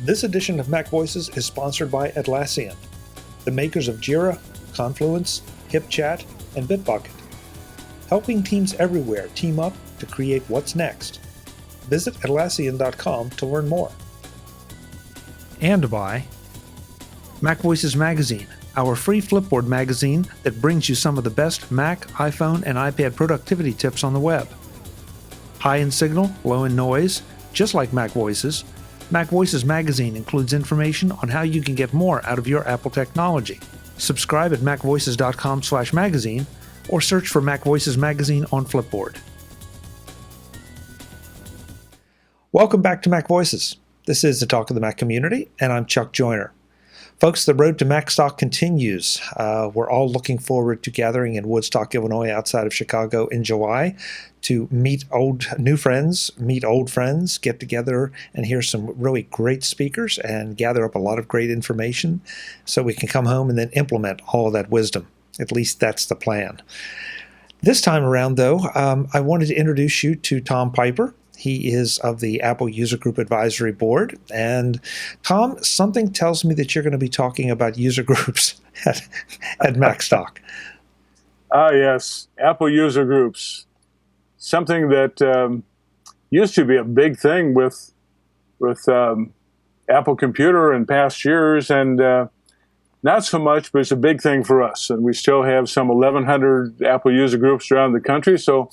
This edition of Mac Voices is sponsored by Atlassian, the makers of Jira, Confluence, HipChat, and Bitbucket, helping teams everywhere team up to create what's next. Visit Atlassian.com to learn more. And by MacVoices Magazine, our free Flipboard magazine that brings you some of the best Mac, iPhone, and iPad productivity tips on the web. High in signal, low in noise, just like MacVoices, MacVoices Magazine includes information on how you can get more out of your Apple technology. Subscribe at MacVoices.com/magazine or search for MacVoices Magazine on Flipboard. Welcome back to Mac Voices. This is the Talk of the Mac Community, and I'm Chuck Joyner. Folks, the road to MacStock continues. We're all looking forward to gathering in Woodstock, Illinois, outside of Chicago in July to meet new friends, meet old friends, get together and hear some really great speakers and gather up a lot of great information so we can come home and then implement all of that wisdom. At least that's the plan. This time around, though, I wanted to introduce you to Tom Piper. He is of the Apple User Group Advisory Board. And Tom, something tells me that you're going to be talking about user groups at MacStock. Yes, Apple user groups. Something that used to be a big thing with Apple Computer in past years, and not so much, but it's a big thing for us. And we still have some 1,100 Apple user groups around the country, so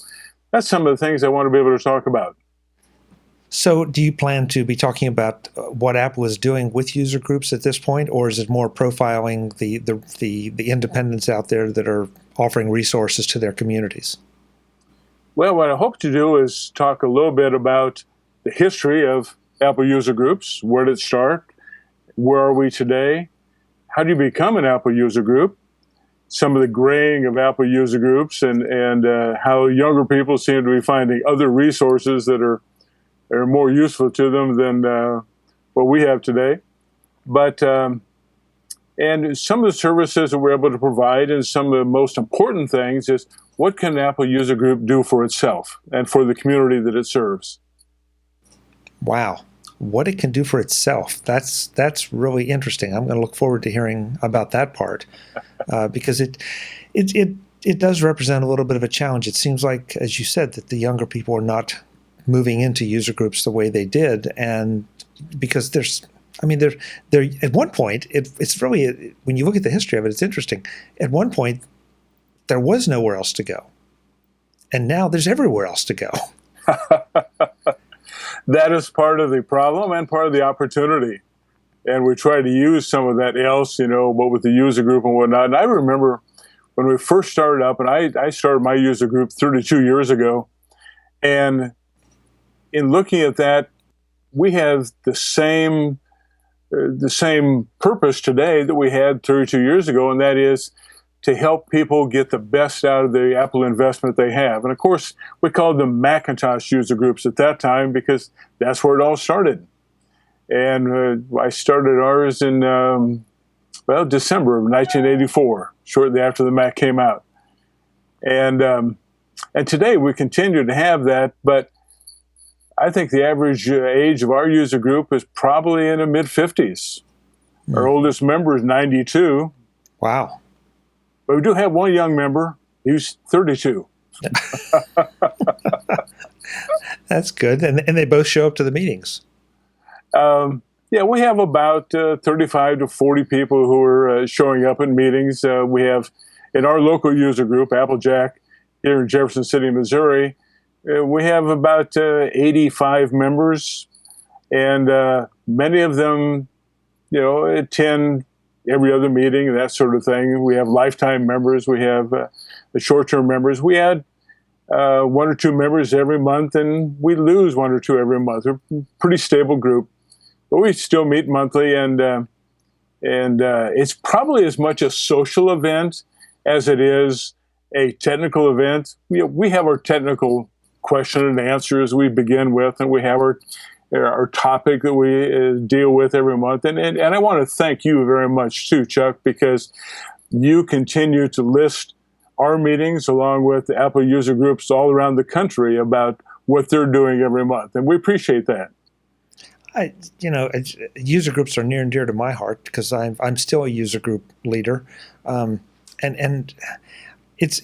that's some of the things I want to be able to talk about. So do you plan to be talking about what Apple is doing with user groups at this point, or is it more profiling the independents out there that are offering resources to their communities? Well, what I hope to do is talk a little bit about the history of Apple user groups. Where did it start? Where are we today? How do you become an Apple user group? Some of the graying of Apple user groups and how younger people seem to be finding other resources that are more useful to them than what we have today. But and some of the services that we're able to provide, and some of the most important things is what can an Apple user group do for itself and for the community that it serves. Wow. What it can do for itself. That's really interesting. I'm going to look forward to hearing about that part because it does represent a little bit of a challenge. It seems like, as you said, that the younger people are not moving into user groups the way they did, and because they're at one point it's really, when you look at the history of it, it's interesting. At one point there was nowhere else to go, and now there's everywhere else to go. That is part of the problem and part of the opportunity, and we try to use some of that else, what with the user group and whatnot. And I remember when we first started up, and I started my user group 32 years ago, and in looking at that, we have the same purpose today that we had 32 years ago, and that is to help people get the best out of the Apple investment they have. And of course, we called them Macintosh user groups at that time because that's where it all started. And I started ours in December of 1984, shortly after the Mac came out. And today we continue to have that, but I think the average age of our user group is probably in the mid-50s. Our oldest member is 92. Wow. But we do have one young member. He's 32. That's good. And they both show up to the meetings. Yeah, we have about 35 to 40 people who are showing up at meetings. We have, in our local user group, Applejac, here in Jefferson City, Missouri, we have about 85 members, and many of them, attend every other meeting and that sort of thing. We have lifetime members. We have the short-term members. We add one or two members every month, and we lose one or two every month. We're a pretty stable group, but we still meet monthly, and it's probably as much a social event as it is a technical event. We have our technical question and answers we begin with, and we have our topic that we deal with every month. And I want to thank you very much too, Chuck, because you continue to list our meetings along with the Apple user groups all around the country about what they're doing every month. And we appreciate that. User groups are near and dear to my heart because I'm still a user group leader, and it's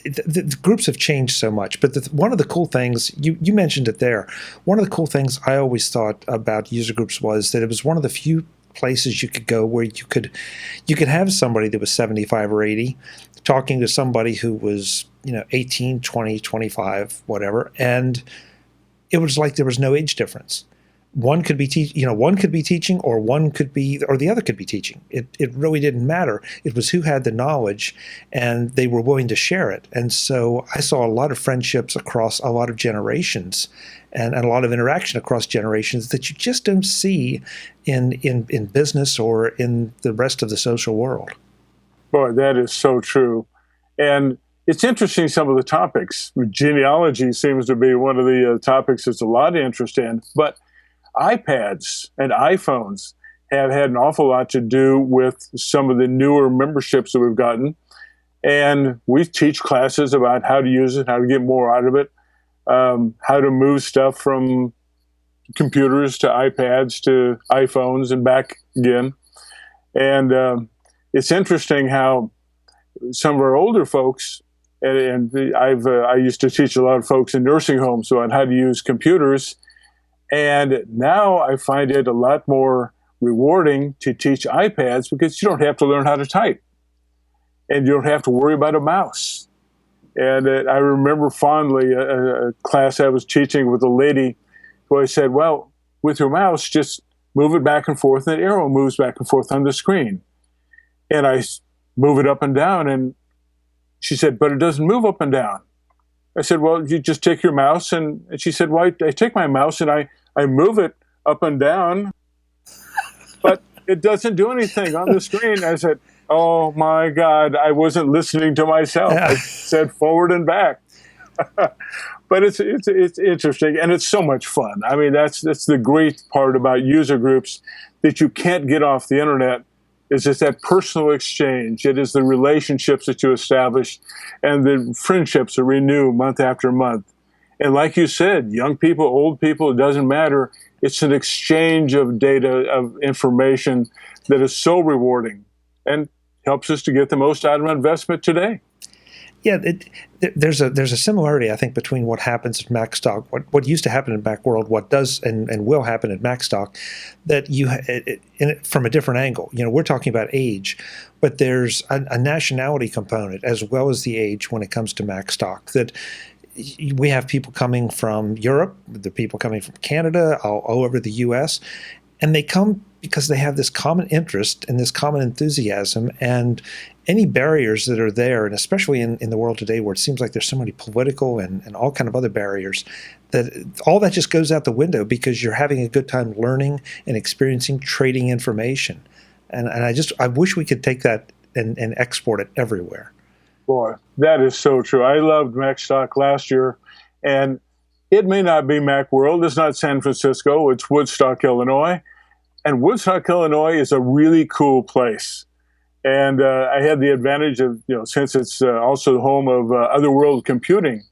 the groups have changed so much. But one of the cool things you mentioned it there. One of the cool things I always thought about user groups was that it was one of the few places you could go where you could have somebody that was 75 or 80 talking to somebody who was 18, 20, 25, whatever, and it was like there was no age difference. One could be one could be teaching, or the other could be teaching. It really didn't matter. It was who had the knowledge, and they were willing to share it. And so I saw a lot of friendships across a lot of generations, and a lot of interaction across generations that you just don't see in business or in the rest of the social world. Boy, that is so true. And it's interesting, some of the topics. Genealogy seems to be one of the topics that's a lot of interest in. But iPads and iPhones have had an awful lot to do with some of the newer memberships that we've gotten. And we teach classes about how to use it, how to get more out of it, how to move stuff from computers to iPads to iPhones and back again. And it's interesting how some of our older folks, and I used to teach a lot of folks in nursing homes on how to use computers. And now I find it a lot more rewarding to teach iPads because you don't have to learn how to type. And you don't have to worry about a mouse. And I remember fondly a class I was teaching with a lady who I said, well, with your mouse, just move it back and forth, and the arrow moves back and forth on the screen. And I move it up and down, and she said, but it doesn't move up and down. I said, well, you just take your mouse, and she said, well, I take my mouse and I move it up and down, but it doesn't do anything on the screen. I said, oh my God, I wasn't listening to myself. I said forward and back. But it's interesting, and it's so much fun. I mean, that's the great part about user groups that you can't get off the internet. Is just that personal exchange. It is the relationships that you establish and the friendships that renew month after month. And like you said, young people, old people, it doesn't matter. It's an exchange of data, of information that is so rewarding and helps us to get the most out of an investment today. Yeah, there's a similarity, I think, between what happens at MacStock, what used to happen in MacWorld, what does and will happen at MacStock, that from a different angle. We're talking about age, but there's a nationality component as well as the age when it comes to MacStock. That we have people coming from Europe, the people coming from Canada, all over the U.S., and they come because they have this common interest and this common enthusiasm, and any barriers that are there, and especially in the world today where it seems like there's so many political and all kind of other barriers, that all that just goes out the window because you're having a good time learning and experiencing, trading information. And I wish we could take that and export it everywhere. Boy, that is so true. I loved MacStock last year, and it may not be Macworld. It's not San Francisco. It's Woodstock, Illinois. And Woodstock, Illinois is a really cool place. And I had the advantage of, since it's also the home of Otherworld Computing,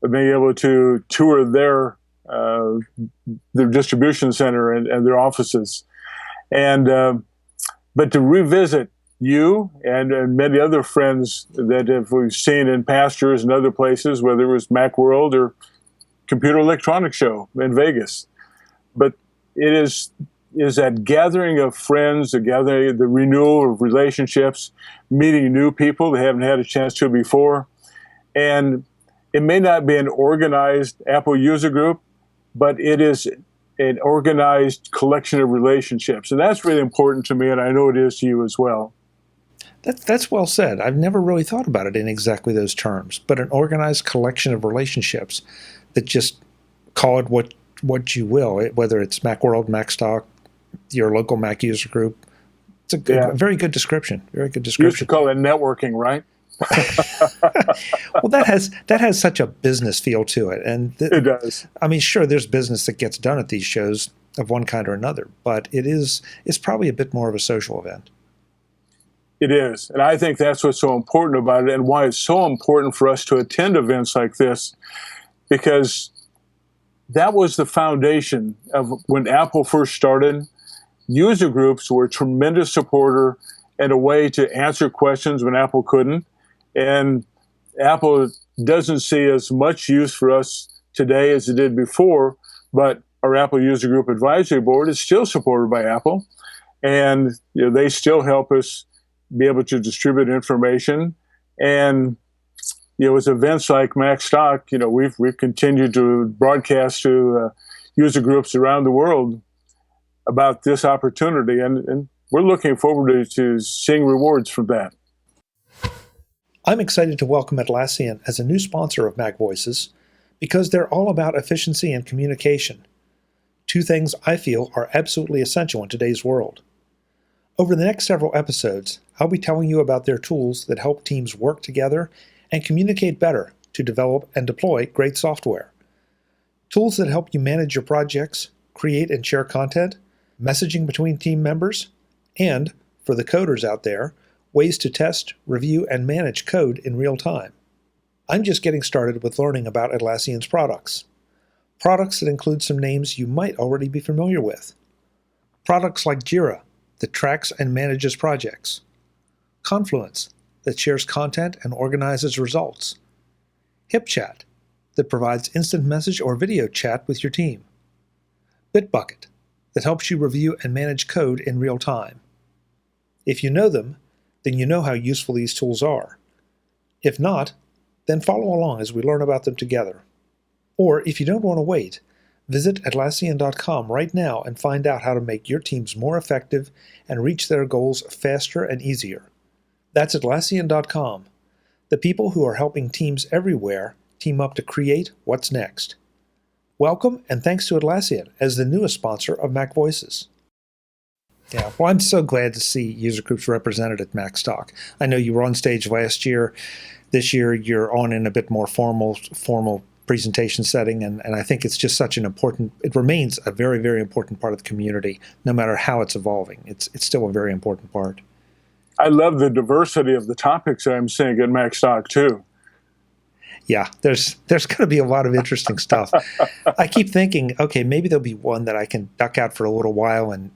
of being able to tour their distribution center and their offices. And but to revisit you and many other friends that we've seen in pastures and other places, whether it was Macworld or Computer Electronics Show in Vegas. But it is that gathering of friends, the renewal of relationships, meeting new people they haven't had a chance to before. And it may not be an organized Apple user group, but it is an organized collection of relationships. And that's really important to me, and I know it is to you as well. That's well said. I've never really thought about it in exactly those terms, but an organized collection of relationships that just call it what you will, whether it's Macworld, MacStock, your local Mac user group. It's a very good description. Very good description. You used to call it networking, right? Well, that has such a business feel to it, and it does. I mean, sure, there's business that gets done at these shows of one kind or another, but it's probably a bit more of a social event. It is, and I think that's what's so important about it, and why it's so important for us to attend events like this, because that was the foundation of when Apple first started. User groups were a tremendous supporter and a way to answer questions when Apple couldn't. And Apple doesn't see as much use for us today as it did before, but our Apple User Group Advisory Board is still supported by Apple. And they still help us be able to distribute information. And with events like MacStock, we've continued to broadcast to user groups around the world about this opportunity, and we're looking forward to seeing rewards from that. I'm excited to welcome Atlassian as a new sponsor of MacVoices because they're all about efficiency and communication, two things I feel are absolutely essential in today's world. Over the next several episodes, I'll be telling you about their tools that help teams work together and communicate better to develop and deploy great software. Tools that help you manage your projects, create and share content, messaging between team members, and, for the coders out there, ways to test, review, and manage code in real time. I'm just getting started with learning about Atlassian's products. Products that include some names you might already be familiar with. Products like Jira, that tracks and manages projects. Confluence, that shares content and organizes results. HipChat, that provides instant message or video chat with your team. Bitbucket, that helps you review and manage code in real time. If you know them, then you know how useful these tools are. If not, then follow along as we learn about them together. Or if you don't want to wait, visit Atlassian.com right now and find out how to make your teams more effective and reach their goals faster and easier. That's Atlassian.com. The people who are helping teams everywhere team up to create what's next. Welcome and thanks to Atlassian as the newest sponsor of MacVoices. Yeah, well, I'm so glad to see user groups represented at MacStock. I know you were on stage last year. This year you're on in a bit more formal presentation setting, and I think it's just it remains a very, very important part of the community, no matter how it's evolving. It's still a very important part. I love the diversity of the topics I'm seeing at MacStock too. Yeah, there's going to be a lot of interesting stuff. I keep thinking, okay, maybe there'll be one that I can duck out for a little while and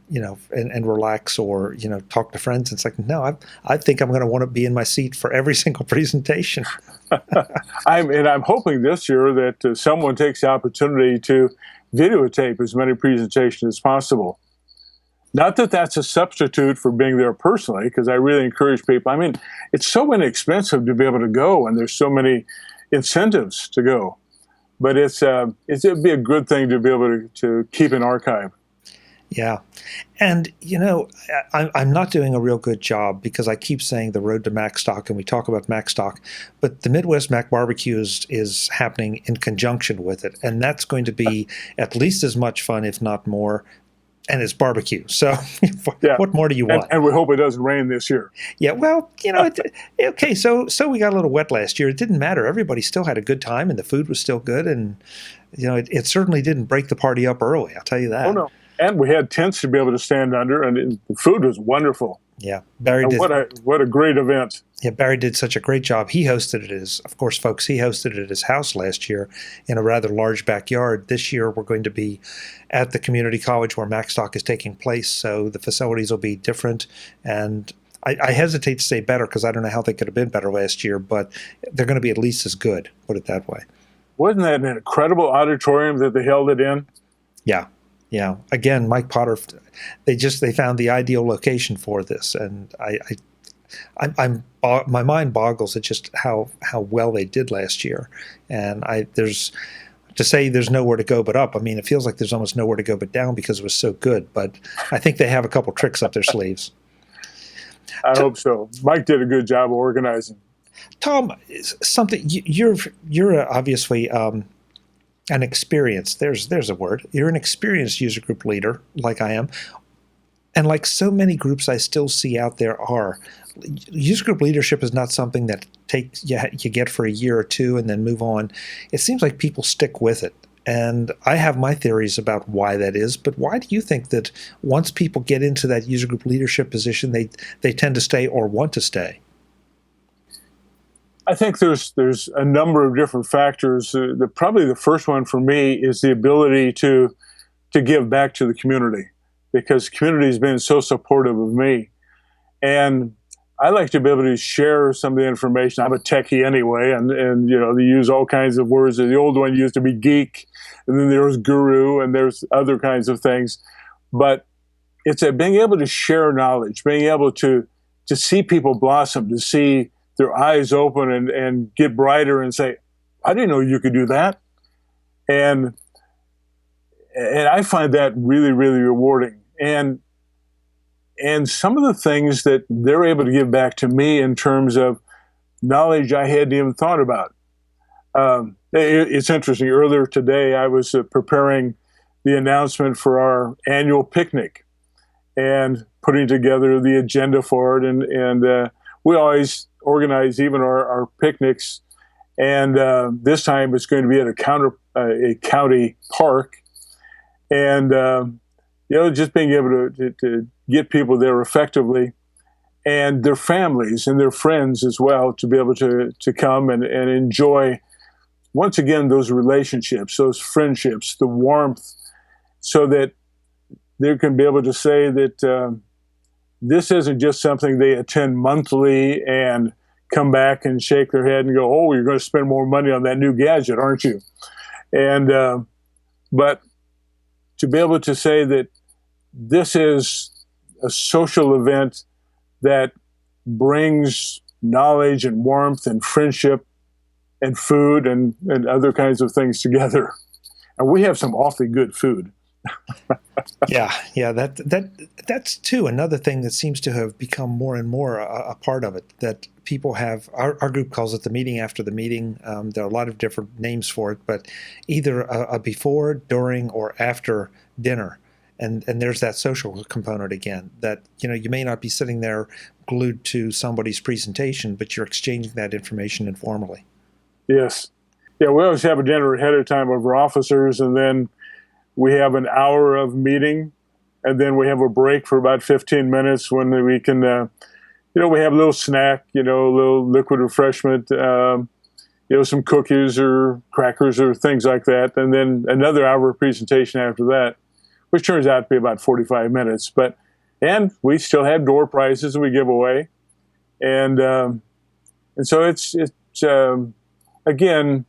and relax or talk to friends. It's like, no, I think I'm going to want to be in my seat for every single presentation. I'm hoping this year that someone takes the opportunity to videotape as many presentations as possible. Not that that's a substitute for being there personally, because I really encourage people. I mean, it's so inexpensive to be able to go, and there's so many incentives to go. But it'd be a good thing to be able to keep an archive. Yeah. And, I'm not doing a real good job because I keep saying the road to MacStock, and we talk about MacStock, but the Midwest Mac BBQ is happening in conjunction with it. And that's going to be at least as much fun, if not more. And it's barbecue. So what more do you want? And we hope it doesn't rain this year. Yeah, well, okay, so we got a little wet last year. It didn't matter. Everybody still had a good time, and the food was still good. And, it certainly didn't break the party up early, I'll tell you that. Oh, no. And we had tents to be able to stand under, and the food was wonderful. Yeah, Barry did. What a great event. Yeah, Barry did such a great job. He hosted it he hosted it at his house last year in a rather large backyard. This year we're going to be at the community college where MacStock is taking place, so the facilities will be different. And I hesitate to say better because I don't know how they could have been better last year, but they're going to be at least as good, put it that way. Wasn't that an incredible auditorium that they held it in? Yeah. Yeah. Again, Mike Potter, they found the ideal location for this, and my mind boggles at just how well they did last year. And there's nowhere to go but up. I mean, it feels like there's almost nowhere to go but down because it was so good. But I think they have a couple tricks up their sleeves. I hope so. Mike did a good job of organizing. Tom, something you're obviously. An experienced, there's a word. You're an experienced user group leader, like I am. And like so many groups I still see out there are, user group leadership is not something that you get for a year or two and then move on. It seems like people stick with it. And I have my theories about why that is, but why do you think that once people get into that user group leadership position, they tend to stay or want to stay? I think there's a number of different factors. Probably the first one for me is the ability to give back to the community, because the community has been so supportive of me. And I like to be able to share some of the information. I'm a techie anyway, and you know, they use all kinds of words. The old one used to be geek, and then there was guru, and there's other kinds of things. But it's being able to share knowledge, being able to see people blossom, to see their eyes open and get brighter and say, I didn't know you could do that. And I find that really, really rewarding. And some of the things that they're able to give back to me in terms of knowledge I hadn't even thought about. It's interesting. Earlier today, I was preparing the announcement for our annual picnic and putting together the agenda for it. And we always organize even our picnics. And this time it's going to be at a county park. And, you know, just being able to get people there effectively, and their families and their friends as well, to be able to come and enjoy, once again, those relationships, those friendships, the warmth, so that they can be able to say that this isn't just something they attend monthly and come back and shake their head and go, oh, you're going to spend more money on that new gadget, aren't you? And but to be able to say that this is a social event that brings knowledge and warmth and friendship and food and other kinds of things together. And we have some awfully good food. Yeah, that's too another thing that seems to have become more and more a part of it, that people have. Our group calls it the meeting after the meeting. There are a lot of different names for it, but either a before, during, or after dinner. And there's that social component again, that, you know, you may not be sitting there glued to somebody's presentation, but you're exchanging that information informally. Yes. Yeah, we always have a dinner ahead of time of our officers, and then we have an hour of meeting, and then we have a break for about 15 minutes when we can, you know, we have a little snack, you know, a little liquid refreshment, you know, some cookies or crackers or things like that, and then another hour of presentation after that, which turns out to be about 45 minutes. And we still have door prizes that we give away. And so it's again,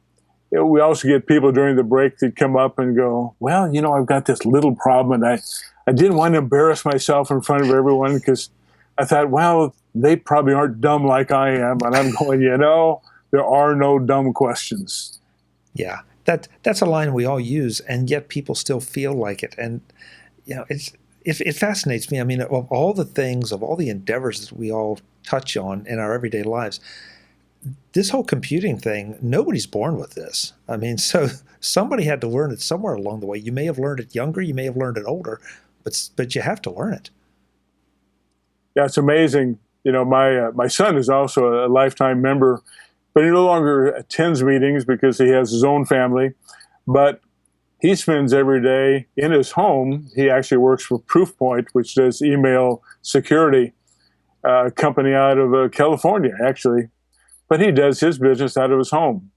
you know, we also get people during the break that come up and go, well, you know, I've got this little problem, and I didn't want to embarrass myself in front of everyone, because I thought, well, they probably aren't dumb like I am. And I'm going, you know, there are no dumb questions. Yeah, that's a line we all use, and yet people still feel like it. And, you know, it fascinates me. I mean, of all the things, of all the endeavors that we all touch on in our everyday lives, this whole computing thing, nobody's born with this. I mean, so somebody had to learn it somewhere along the way. You may have learned it younger, you may have learned it older, but you have to learn it. Yeah, it's amazing. You know, my son is also a lifetime member, but he no longer attends meetings because he has his own family. But he spends every day in his home. He actually works for Proofpoint, which does email security, a company out of California, actually. But he does his business out of his home.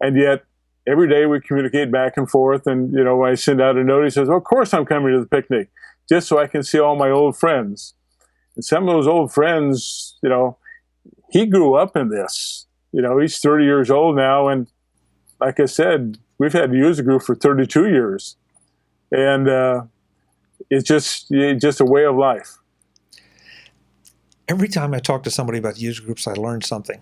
And yet, every day we communicate back and forth. And, you know, when I send out a note, he says, well, of course I'm coming to the picnic, just so I can see all my old friends. And some of those old friends, you know, he grew up in this. You know, he's 30 years old now. And like I said, we've had the user group for 32 years. And it's just a way of life. Every time I talk to somebody about user groups, I learn something.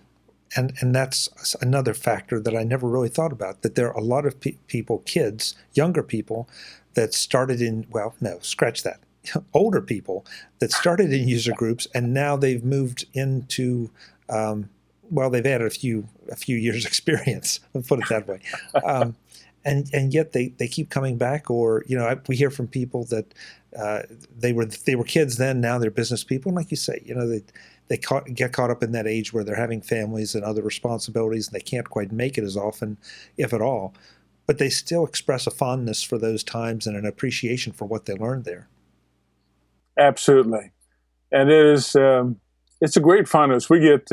And that's another factor that I never really thought about, that there are a lot of people, kids, younger people, that started in, well, no, scratch that, older people that started in user groups, and now they've moved into, well, they've added a few years experience, let's put it that way. And yet they keep coming back, or, you know, we hear from people that they were kids then, now they're business people. And like you say, you know, they get caught up in that age where they're having families and other responsibilities, and they can't quite make it as often, if at all. But they still express a fondness for those times and an appreciation for what they learned there. Absolutely. And it is, it's a great fondness. We get,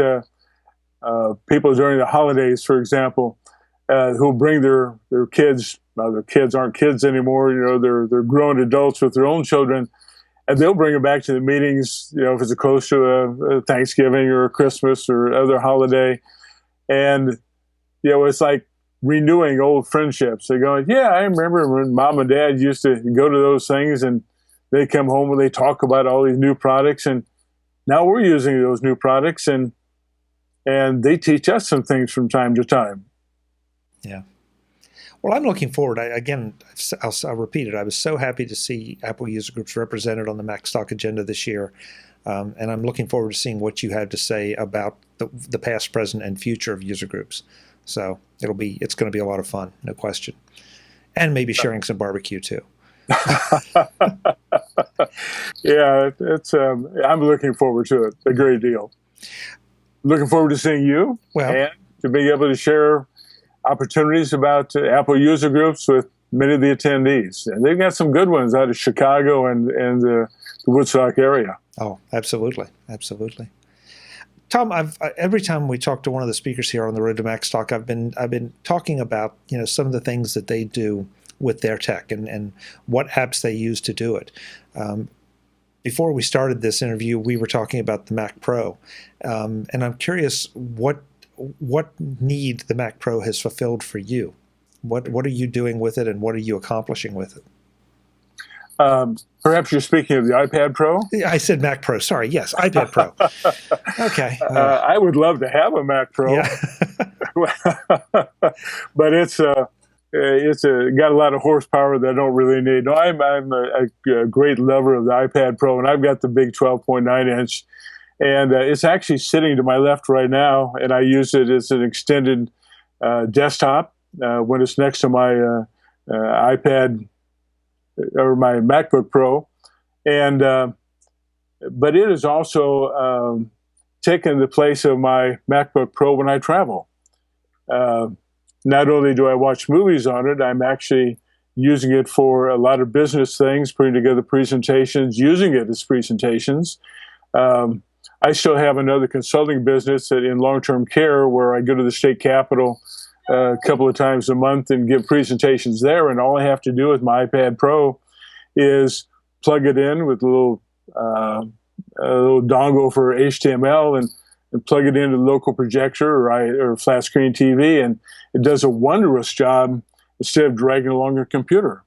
people during the holidays, for example, who bring their kids. Well, their kids aren't kids anymore. They're grown adults with their own children, and they'll bring them back to the meetings. If it's close to a Thanksgiving or a Christmas or other holiday, and it's like renewing old friendships. They're going, yeah, I remember when Mom and Dad used to go to those things, and they come home and they talk about all these new products, and now we're using those new products, and they teach us some things from time to time. Yeah. Well, I'm looking forward. I'll repeat it. I was so happy to see Apple user groups represented on the MacStock agenda this year, and I'm looking forward to seeing what you have to say about the past, present, and future of user groups. So it's going to be a lot of fun, no question, and maybe sharing some barbecue too. Yeah, I'm looking forward to it a great deal. Looking forward to seeing you and to being able to share opportunities about Apple user groups with many of the attendees. And they've got some good ones out of Chicago and the Woodstock area. Oh, absolutely. Absolutely. Tom, every time we talk to one of the speakers here on the Road to MacStock, I've been talking about some of the things that they do with their tech and what apps they use to do it. Before we started this interview, we were talking about the Mac Pro, and I'm curious what need the Mac Pro has fulfilled for you. What are you doing with it, and what are you accomplishing with it? Perhaps you're speaking of the iPad Pro? I said Mac Pro. Sorry. Yes, iPad Pro. Okay. I would love to have a Mac Pro, yeah. but it's got a lot of horsepower that I don't really need. No, I'm a great lover of the iPad Pro, and I've got the big 12.9 inch, and it's actually sitting to my left right now, and I use it as an extended desktop when it's next to my iPad or my MacBook Pro, and but it is also taken the place of my MacBook Pro when I travel. Not only do I watch movies on it, I'm actually using it for a lot of business things, putting together presentations, using it as presentations. I still have another consulting business in long-term care where I go to the state capitol a couple of times a month and give presentations there, and all I have to do with my iPad Pro is plug it in with a little dongle for HTML and plug it into the local projector or flat screen TV, and it does a wondrous job instead of dragging along a computer.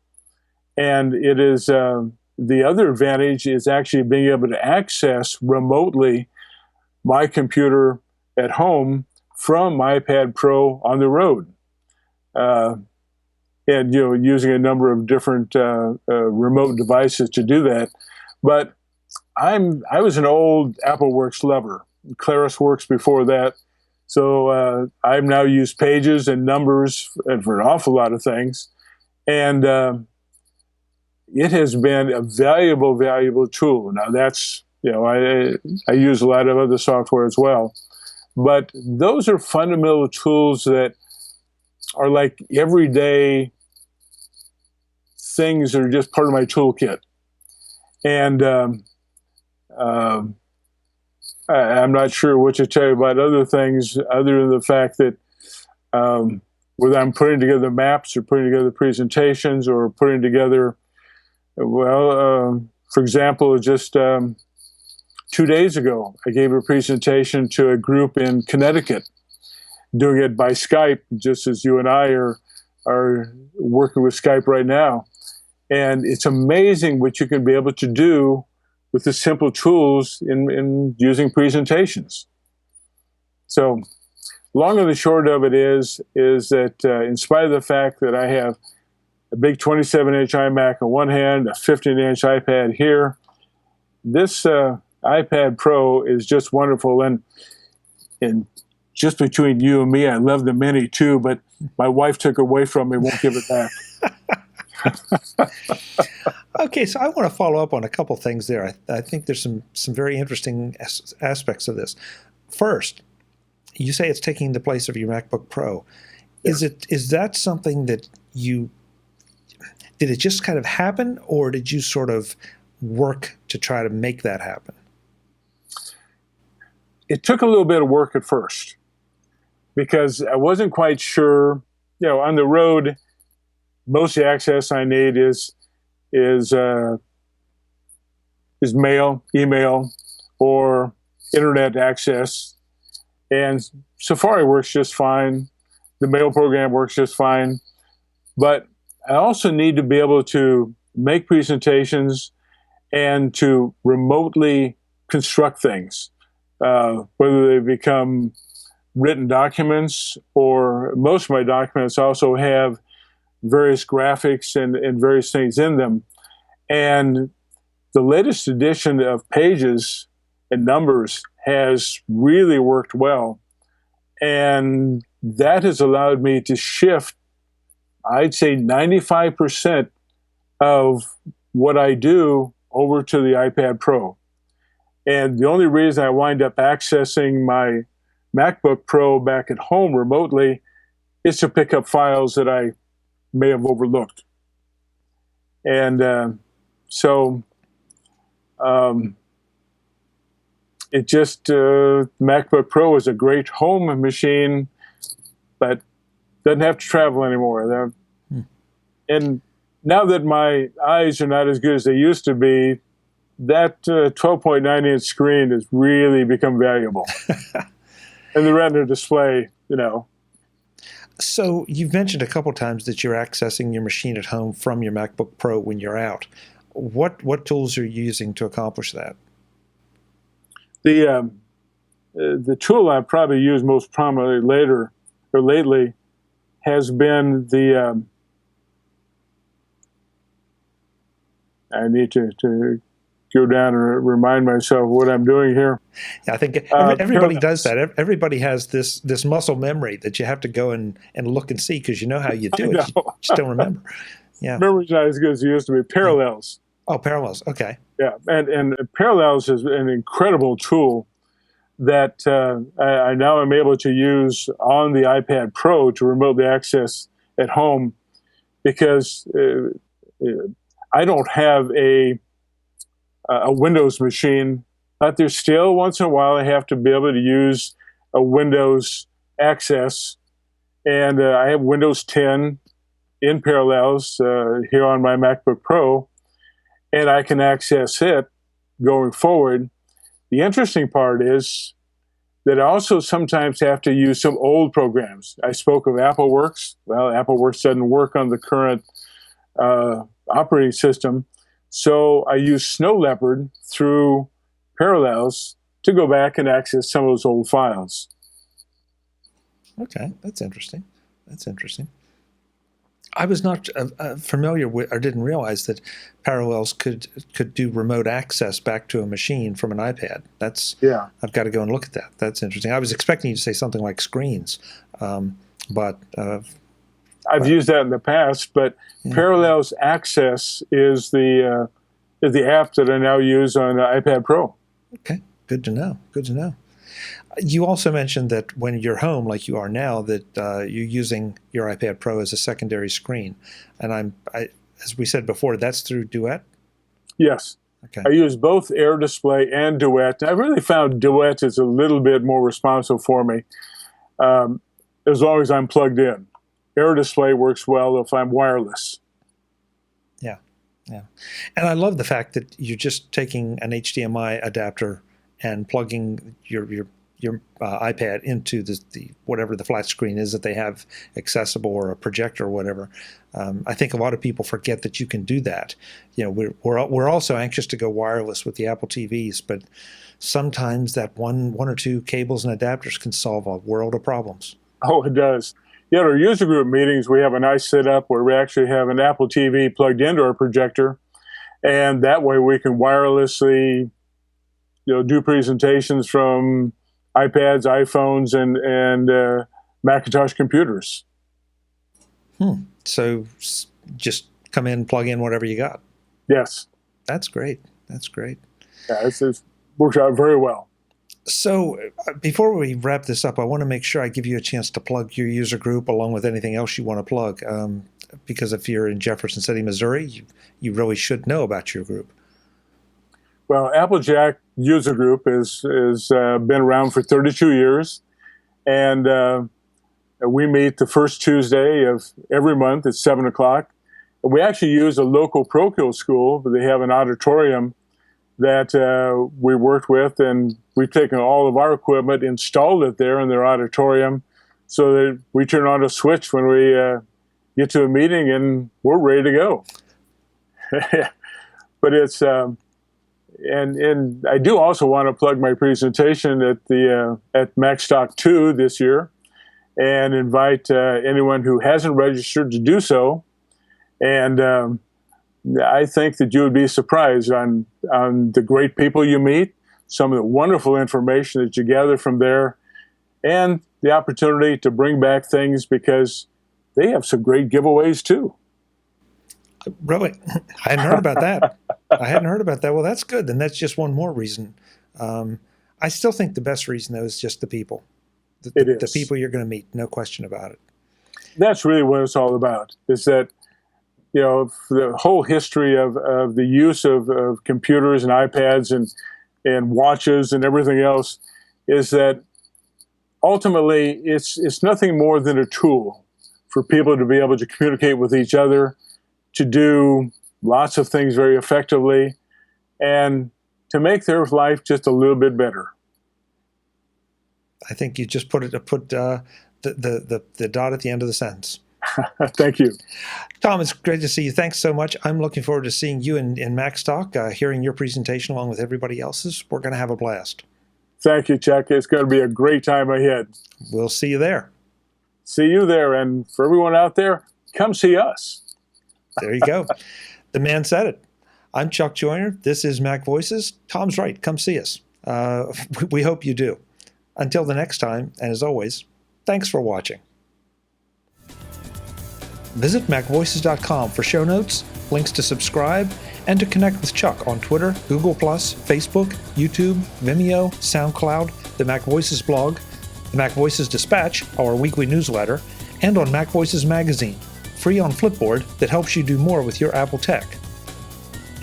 And it is the other advantage is actually being able to access remotely my computer at home from my iPad Pro on the road, and using a number of different remote devices to do that. But I was an old AppleWorks lover. ClarisWorks before that, so I've now used Pages and Numbers for an awful lot of things, and it has been a valuable tool. Now that's I use a lot of other software as well. But those are fundamental tools that are like everyday things that are just part of my toolkit. And I'm not sure what to tell you about other things other than the fact that whether I'm putting together maps or putting together presentations or putting together, for example, just 2 days ago, I gave a presentation to a group in Connecticut, doing it by Skype, just as you and I are working with Skype right now. And it's amazing what you can be able to do with the simple tools in using presentations. So long and the short of it is that in spite of the fact that I have a big 27-inch iMac on one hand, a 15-inch iPad here, this iPad Pro is just wonderful. And just between you and me, I love the Mini too, but my wife took it away from me, won't give it back. Okay, so I want to follow up on a couple things there. I think there's some very interesting aspects of this. First, you say it's taking the place of your MacBook Pro. Yeah. Is that something that did it just kind of happen, or did you sort of work to try to make that happen? It took a little bit of work at first. because I wasn't quite sure. On the road, most of the access I need is mail, email, or internet access, and Safari works just fine. The mail program works just fine, but I also need to be able to make presentations and to remotely construct things, whether they become written documents, or most of my documents also have various graphics and various things in them. And the latest edition of Pages and Numbers has really worked well. And that has allowed me to shift, I'd say 95% of what I do over to the iPad Pro. And the only reason I wind up accessing my MacBook Pro back at home remotely is to pick up files that I may have overlooked. And so it just, MacBook Pro is a great home machine, but doesn't have to travel anymore. And now that my eyes are not as good as they used to be, that 12.9-inch screen has really become valuable. And the Retina display, So you've mentioned a couple times that you're accessing your machine at home from your MacBook Pro when you're out. What tools are you using to accomplish that? The tool I've probably used most prominently lately has been the I need to go down and remind myself what I'm doing here. Yeah, I think everybody does that. Everybody has this muscle memory that you have to go and look and see because you know how you do it. You just don't remember. Yeah, memory's not as good as it used to be. Parallels. Oh, Parallels. Okay. Yeah, and Parallels is an incredible tool that I now am able to use on the iPad Pro to remotely access at home, because I don't have a Windows machine, but there's still once in a while I have to be able to use a Windows access, and I have Windows 10 in Parallels here on my MacBook Pro, and I can access it going forward. The interesting part is that I also sometimes have to use some old programs. I spoke of AppleWorks. Well, AppleWorks doesn't work on the current operating system. So I use Snow Leopard through Parallels to go back and access some of those old files. Okay, that's interesting. That's interesting. I was not familiar with, or didn't realize that Parallels could do remote access back to a machine from an iPad. Yeah. I've got to go and look at that. That's interesting. I was expecting you to say something like screens, but I've used that in the past. But yeah. Parallels Access is the app that I now use on the iPad Pro. Okay, good to know. Good to know. You also mentioned that when you're home, like you are now, that you're using your iPad Pro as a secondary screen. And as we said before, that's through Duet? Yes. Okay. I use both Air Display and Duet. I really found Duet is a little bit more responsive for me, as long as I'm plugged in. Air Display works well if I'm wireless. Yeah, yeah. And I love the fact that you're just taking an HDMI adapter and plugging your iPad into the whatever the flat screen is that they have accessible, or a projector or whatever. I think a lot of people forget that you can do that. We're also anxious to go wireless with the Apple TVs, but sometimes that one or two cables and adapters can solve a world of problems. Oh, it does. Yeah, at our user group meetings, we have a nice setup where we actually have an Apple TV plugged into our projector, and that way we can wirelessly do presentations from iPads, iPhones, and Macintosh computers. So just come in, plug in whatever you got. Yes. That's great. That's great. Yeah, it's worked out very well. So before we wrap this up, I want to make sure I give you a chance to plug your user group along with anything else you want to plug. Because if you're in Jefferson City, Missouri, you really should know about your group. Well, Applejac user group is been around for 32 years, and We meet the first Tuesday of every month at 7 o'clock. We actually use a local parochial school. They have an auditorium that we worked with, and we've taken all of our equipment, installed it there in their auditorium, so that we turn on a switch when we get to a meeting, and we're ready to go. But it's and I do also want to plug my presentation at the at MacStock 2 this year, and invite anyone who hasn't registered to do so. And I think that you would be surprised on the great people you meet, some of the wonderful information that you gather from there, and the opportunity to bring back things, because they have some great giveaways too. Really? I hadn't heard about that. I hadn't heard about that. Well, that's good. Then that's just one more reason. I still think the best reason, though, is just the people. The people you're going to meet, no question about it. That's really what it's all about, is that, you know, the whole history of the use of computers and iPads and watches and everything else, is that ultimately it's nothing more than a tool for people to be able to communicate with each other, to do lots of things very effectively, and to make their life just a little bit better. I think you just put the dot at the end of the sentence. Thank you. Tom, it's great to see you. Thanks so much. I'm looking forward to seeing you in MacStock, hearing your presentation along with everybody else's. We're going to have a blast. Thank you, Chuck. It's going to be a great time ahead. We'll see you there. See you there. And for everyone out there, come see us. There you go. The man said it. I'm Chuck Joyner. This is MacVoices. Tom's right. Come see us. We hope you do. Until the next time, and as always, thanks for watching. Visit MacVoices.com for show notes, links to subscribe, and to connect with Chuck on Twitter, Google+, Facebook, YouTube, Vimeo, SoundCloud, the MacVoices blog, the MacVoices Dispatch, our weekly newsletter, and on MacVoices Magazine, free on Flipboard that helps you do more with your Apple tech.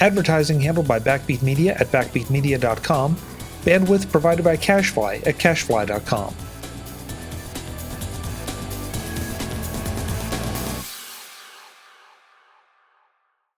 Advertising handled by Backbeat Media at backbeatmedia.com. Bandwidth provided by CacheFly at cachefly.com.